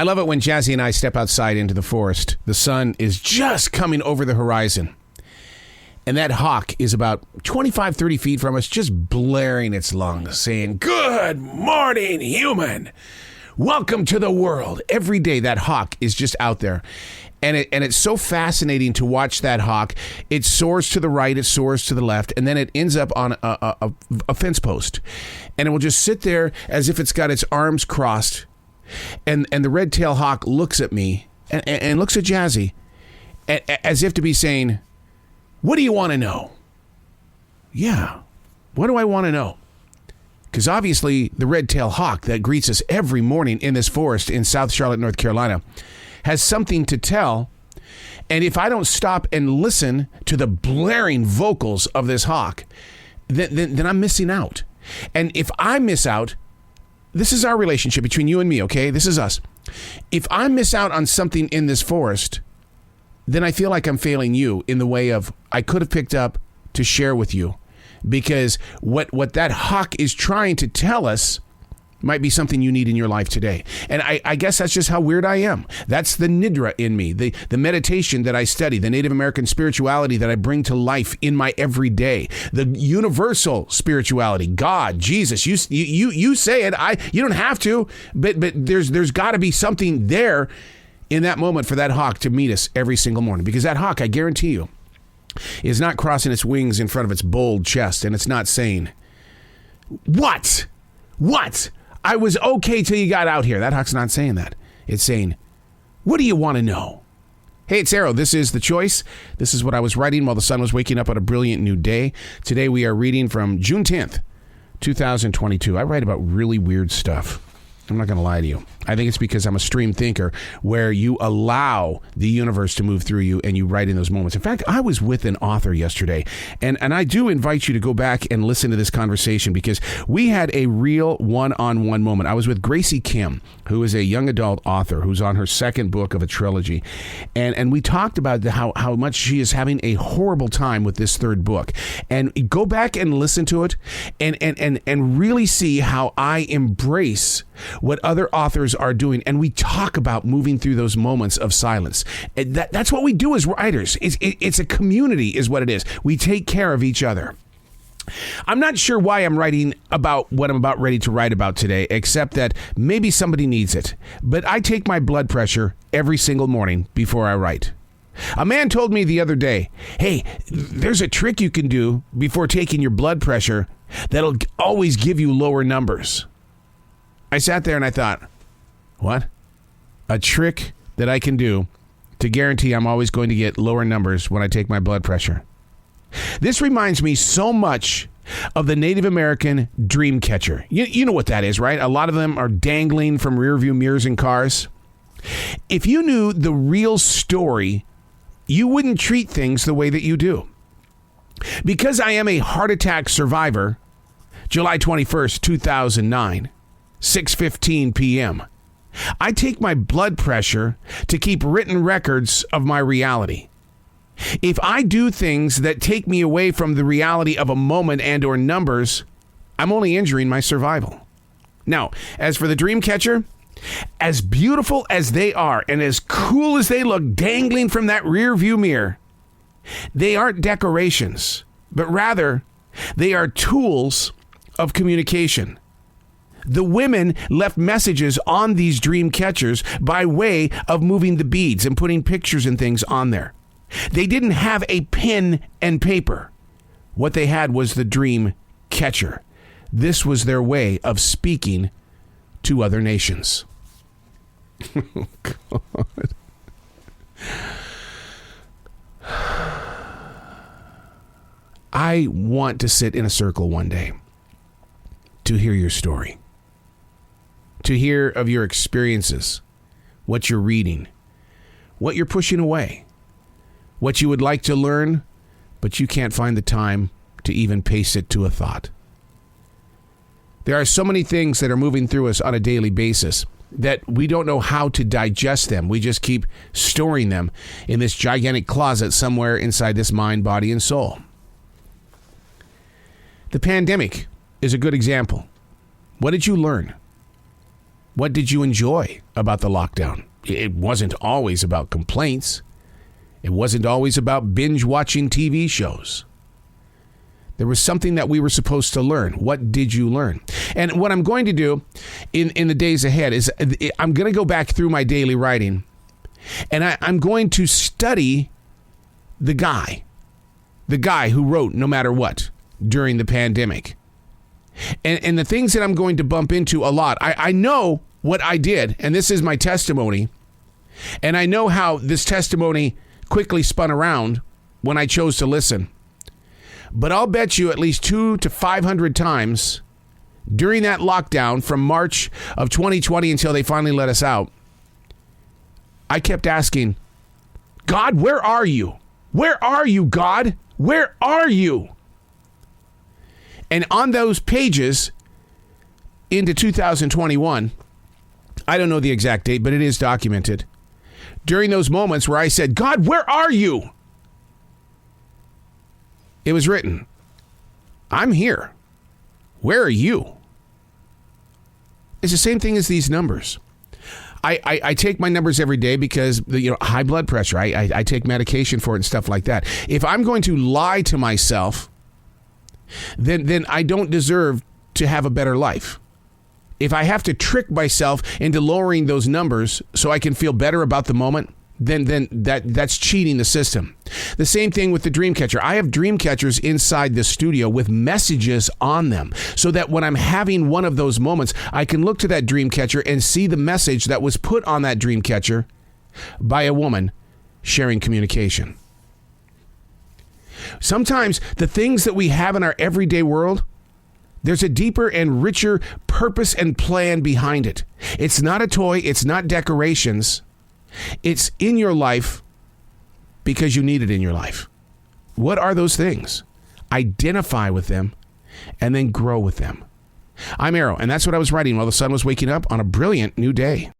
I love it when Jazzy and I step outside into the forest. The sun is just coming over the horizon. And that hawk is about 25, 30 feet from us, just blaring its lungs, saying, "Good morning, human. Welcome to the world." Every day that hawk is just out there. And it's so fascinating to watch that hawk. It soars to the right, it soars to the left, and then it ends up on a fence post. And it will just sit there as if it's got its arms crossed. And the red-tailed hawk looks at me and looks at Jazzy as if to be saying, "What do you want to know?" Yeah, what do I want to know? Because obviously the red-tailed hawk that greets us every morning in this forest in South Charlotte, North Carolina, has something to tell. And if I don't stop and listen to the blaring vocals of this hawk, then I'm missing out. And if I miss out, this is our relationship between you and me, okay? This is us. If I miss out on something in this forest, then I feel like I'm failing you in the way of I could have picked up to share with you. Because what that hawk is trying to tell us might be something you need in your life today. And I guess that's just how weird I am. That's the Nidra in me, the meditation that I study, the Native American spirituality that I bring to life in my everyday, the universal spirituality, God, Jesus. You say it. You don't have to, but there's got to be something there in that moment for that hawk to meet us every single morning. Because that hawk, I guarantee you, is not crossing its wings in front of its bold chest, and it's not saying, What? I was okay till you got out here. That hawk's not saying that. It's saying, what do you want to know? Hey, it's Arrow. This is The Choice. This is what I was writing while the sun was waking up on a brilliant new day. Today we are reading from June 10th, 2022. I write about really weird stuff. I'm not going to lie to you. I think it's because I'm a stream thinker where you allow the universe to move through you and you write in those moments. In fact, I was with an author yesterday, and I do invite you to go back and listen to this conversation because we had a real one-on-one moment. I was with Gracie Kim, who is a young adult author who's on her second book of a trilogy, and we talked about how much she is having a horrible time with this third book. And go back and listen to it and really see how I embrace what other authors are doing, and we talk about moving through those moments of silence. That's what we do as writers. It's a community is what it is. We take care of each other. I'm not sure why I'm writing about what I'm about ready to write about today, except that maybe somebody needs it. But I take my blood pressure every single morning before I write. A man told me the other day, hey, there's a trick you can do before taking your blood pressure that'll always give you lower numbers. I sat there and I thought, what? A trick that I can do to guarantee I'm always going to get lower numbers when I take my blood pressure. This reminds me so much of the Native American dream catcher. You know what that is, right? A lot of them are dangling from rearview mirrors in cars. If you knew the real story, you wouldn't treat things the way that you do. Because I am a heart attack survivor, July 21st, 2009, 6:15 p.m., I take my blood pressure to keep written records of my reality. If I do things that take me away from the reality of a moment and or numbers, I'm only injuring my survival. Now, as for the dream catcher, as beautiful as they are and as cool as they look dangling from that rear view mirror, they aren't decorations, but rather they are tools of communication. The women left messages on these dream catchers by way of moving the beads and putting pictures and things on there. They didn't have a pen and paper. What they had was the dream catcher. This was their way of speaking to other nations. Oh, God. I want to sit in a circle one day to hear your story. To hear of your experiences, what you're reading, what you're pushing away, what you would like to learn, but you can't find the time to even pace it to a thought. There are so many things that are moving through us on a daily basis that we don't know how to digest them. We just keep storing them in this gigantic closet somewhere inside this mind, body, and soul. The pandemic is a good example. What did you learn? What did you enjoy about the lockdown? It wasn't always about complaints. It wasn't always about binge watching TV shows. There was something that we were supposed to learn. What did you learn? And what I'm going to do in the days ahead is I'm going to go back through my daily writing, and I'm going to study the guy who wrote No Matter What during the pandemic. And the things that I'm going to bump into a lot, I know what I did, and this is my testimony, and I know how this testimony quickly spun around when I chose to listen. But I'll bet you at least 200 to 500 times during that lockdown from March of 2020 until they finally let us out, I kept asking, God, where are you? Where are you, God? Where are you? And on those pages into 2021, I don't know the exact date, but it is documented. During those moments where I said, God, where are you? It was written, I'm here. Where are you? It's the same thing as these numbers. I take my numbers every day because high blood pressure. I take medication for it and stuff like that. If I'm going to lie to myself, then I don't deserve to have a better life. If I have to trick myself into lowering those numbers so I can feel better about the moment, then that's cheating the system. The same thing with the dream catcher. I have dream catchers inside the studio with messages on them so that when I'm having one of those moments, I can look to that dream catcher and see the message that was put on that dream catcher by a woman sharing communication. Sometimes the things that we have in our everyday world, there's a deeper and richer purpose and plan behind it. It's not a toy. It's not decorations. It's in your life because you need it in your life. What are those things? Identify with them and then grow with them. I'm Arrow, and that's what I was writing while the sun was waking up on a brilliant new day.